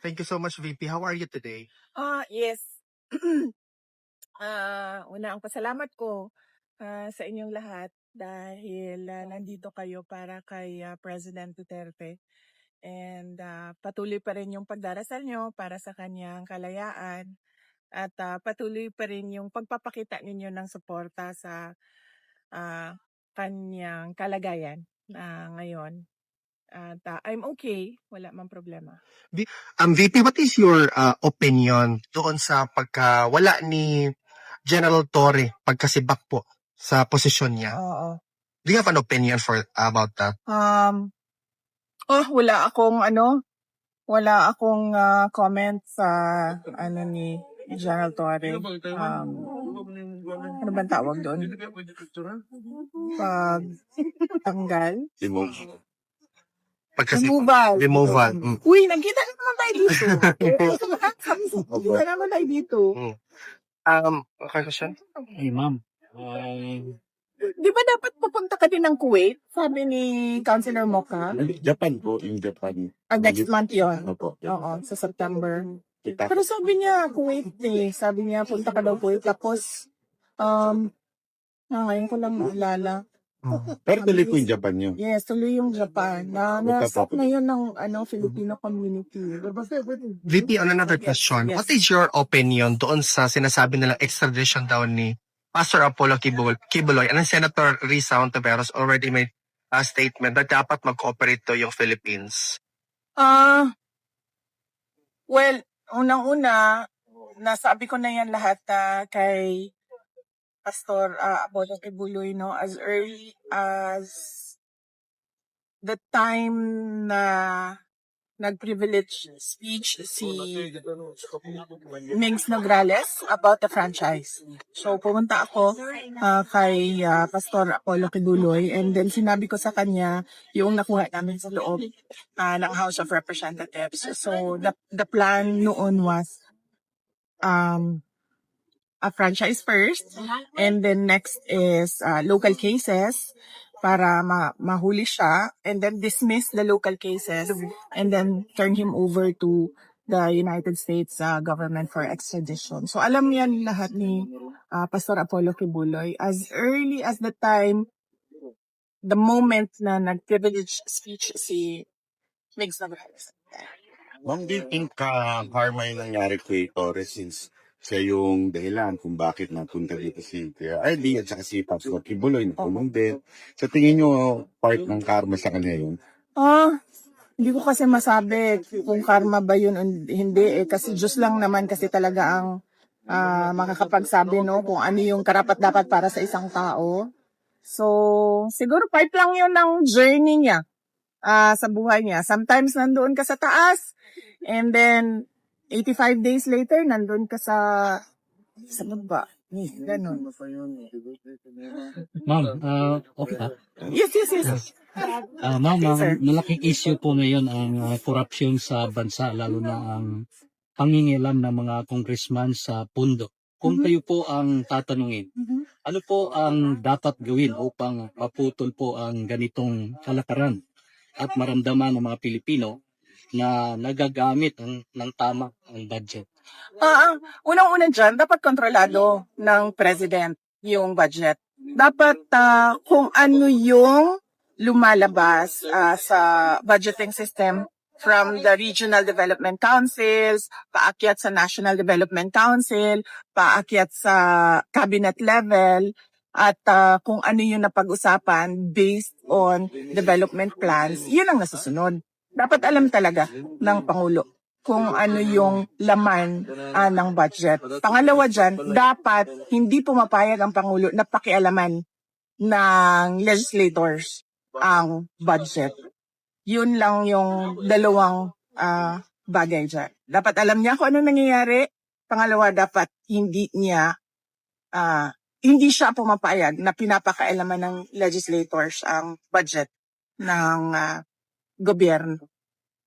Thank you so much, VP. How are you today? Yes. Una ang pasalamat ko sa inyong lahat dahil nandito kayo para kay President Duterte. And patuloy pa rin yung pagdarasal nyo para sa kanyang kalayaan at patuloy pa rin yung pagpapakita ninyo ng suporta sa kanyang kalagayan ngayon. At I'm okay, wala mang problema. VP, what is your opinion doon sa pagkawala ni General Torre pagkasibak po sa posisyon niya? Oo. Do you have an opinion about that? Wala akong comment sa ni General Torre. Ano bang tawag doon? Pagtanggal? Removal. Uy, nagkita naman tayo dito. Nagkita naman tayo dito. Okay, question? Hey, ma'am. Di ba dapat pupunta ka din ng Kuwait? Sabi ni Councilor Mocha. Japan po, yung Japan. Next month yun. Opo. Oo, sa September. Kita. Pero sabi niya, Kuwait eh. Sabi niya, punta ka daw Kuwait. Tapos, ngayon ko lang maalala. Pero tuloy po yung Japan yun. Yes, tuloy yung Japan. Na-stop na yun ng Filipino community. VP, on another question, Yes. what is your opinion doon sa sinasabi nilang extradition daw ni Pastor Apollo Kibuloy and Senator Risa Hontiveros already made a statement na dapat mag-cooperate to yung Philippines? Well, unang-una, nasabi ko na yan lahat kay Pastor Apollo Kibuloy, no, as early as the time na nag-privilege speech si Mings Nograles about the franchise. So, pumunta ako kay Pastor Apollo Kibuloy and then sinabi ko sa kanya yung nakuha namin sa loob ng House of Representatives. So, the plan noon was a franchise first, and then next is local cases para mahuli siya, and then dismiss the local cases, and then turn him over to the United States government for extradition. So alam yan lahat ni Pastor Apollo Kibuloy as early as the moment na nag-privilege speech si Migs Nograles. Ma'am, do you think karma yung nangyari kay Torres since siya yung dahilan kung bakit napunta dito si RD at saka si Pastor Kibuloy na tulong din? Sa tingin nyo, part ng karma sa kanya yun? Hindi ko kasi masabi kung karma ba yun o hindi kasi Diyos lang naman kasi talaga ang makakapagsabi no kung ano yung karapat-dapat para sa isang tao. So, siguro part lang yun ng journey niya sa buhay niya. Sometimes nandoon ka sa taas and then 85 days later, nandun ka sa baba. Ganun. Ma'am, okay ba? Yes. Ma'am, malaking issue po ngayon ang korupsyon sa bansa, lalo na ang pangingialam ng mga congressman sa pundo. Kung kayo po ang tatanungin, ano po ang dapat gawin upang maputol po ang ganitong kalakaran at maramdaman ng mga Pilipino na nagagamit ng tama ang budget? Unang-una dyan, dapat kontrolado ng president yung budget. Dapat kung ano yung lumalabas sa budgeting system from the Regional Development Councils, paakyat sa National Development Council, paakyat sa cabinet level, at kung ano yung napag-usapan based on development plans, yun ang nasusunod. Dapat alam talaga ng Pangulo kung ano yung laman ng budget. Pangalawa dyan, dapat hindi pumapayag ang Pangulo na pakialaman ng legislators ang budget. Yun lang yung dalawang bagay dyan. Dapat alam niya kung ano nangyayari. Pangalawa, dapat hindi siya pumapayag na pinapakailaman ng legislators ang budget ng gobyerno.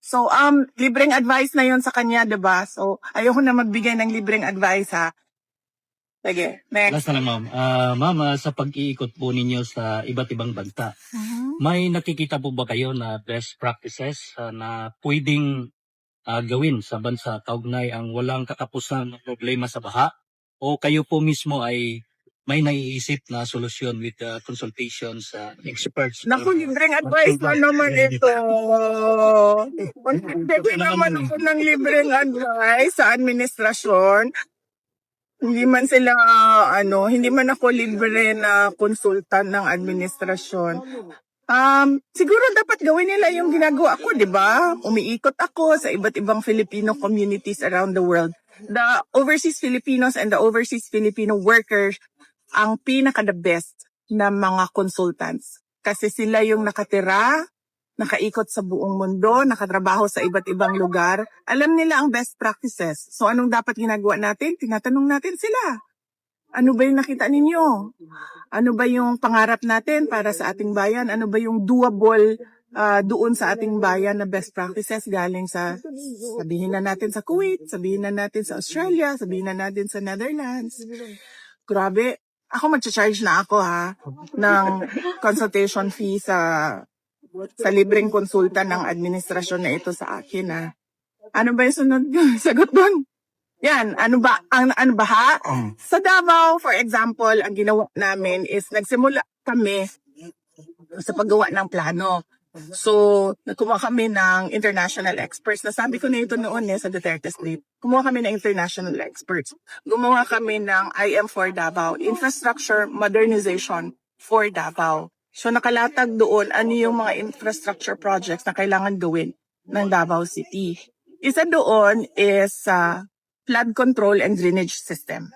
So, libreng advice na yon sa kanya, diba? So, ayoko na magbigay ng libreng advice, ha? Sige, next. Last na lang, ma'am. Ma'am, sa pag-iikot po ninyo sa iba't ibang bansa, may nakikita po ba kayo na best practices na pwedeng gawin sa bansa kaugnay ang walang katapusan na problema sa baha? O kayo po mismo ay may naiisip na solusyon with consultation sa experts? Naku, libreng advice na naman ito. Pwede naman ako ng libreng advice sa administrasyon. Hindi man sila, hindi man ako libre na konsultan ng administrasyon. Siguro dapat gawin nila yung ginagawa ko, di ba? Umiikot ako sa iba't ibang Filipino communities around the world. The overseas Filipinos and the overseas Filipino workers ang pinaka-the best na mga consultants. Kasi sila yung nakatira, nakaikot sa buong mundo, nakatrabaho sa iba't ibang lugar. Alam nila ang best practices. So anong dapat ginagawa natin? Tinatanong natin sila. Ano ba yung nakita ninyo? Ano ba yung pangarap natin para sa ating bayan? Ano ba yung doable doon sa ating bayan na best practices galing sa, sabihin na natin sa Kuwait, sabihin na natin sa Australia, sabihin na natin sa Netherlands. Grabe. Ako mag-charge na ako ng consultation fee sa libreng konsulta ng administrasyon na ito sa akin Ano ba yung sunod sagot doon? Yan, ano ba Sa Davao, for example, ang ginawa namin is nagsimula kami sa paggawa ng plano. So, kumuha kami ng international experts. Nasabi ko na ito noon sa Duterte Street. Kumuha kami ng international experts. Gumawa kami ng IM for Davao, Infrastructure Modernization for Davao. So, nakalatag doon ano yung mga infrastructure projects na kailangan gawin ng Davao City. Isa doon is flood control and drainage system.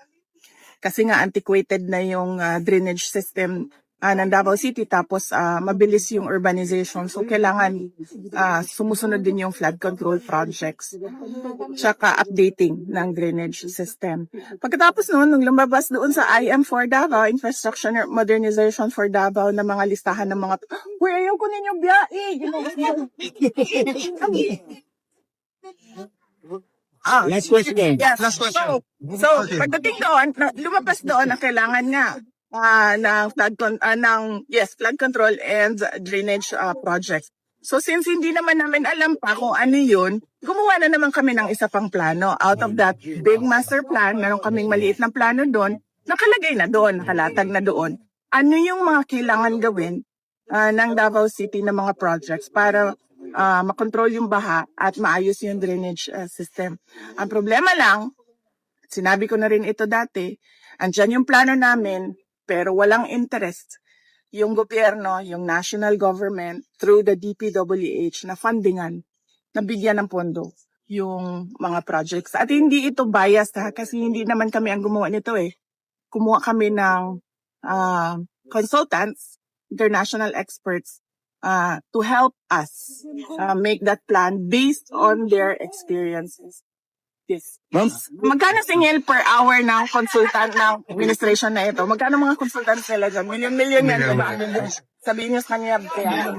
Kasi nga antiquated na yung drainage system ng Davao City tapos mabilis yung urbanization. So kailangan sumusunod din yung flood control projects. Tsaka updating ng drainage system. Pagkatapos noon, nung lumabas doon sa IM for Davao, Infrastructure Modernization for Davao na mga listahan ng mga, uy, ayaw ko ninyo biyahe. Last question. Yes. Last question. So pagdating doon, lumabas doon na kailangan nga ng flood control and drainage projects. So since hindi naman namin alam pa kung ano yun, gumawa na naman kami ng isa pang plano. Out of that big master plan, meron kaming maliit na plano doon, nakalagay na doon, nakalatag na doon. Ano yung mga kailangan gawin ng Davao City na mga projects para makontrol yung baha at maayos yung drainage system. Ang problema lang, sinabi ko na rin ito dati, andyan yung plano namin, pero walang interest yung gobyerno, yung national government, through the DPWH na fundingan, na bigyan ng pondo yung mga projects. At hindi ito biased kasi hindi naman kami ang gumawa nito Kumuha kami ng consultants, international experts, to help us make that plan based on their experiences. Yes. Ma'am, Magkano singil per hour ng consultant ng administration na ito? Magkano mga consultants nila dyan? Million yan, diba? Sabihin niyo sa kanya. Kaya,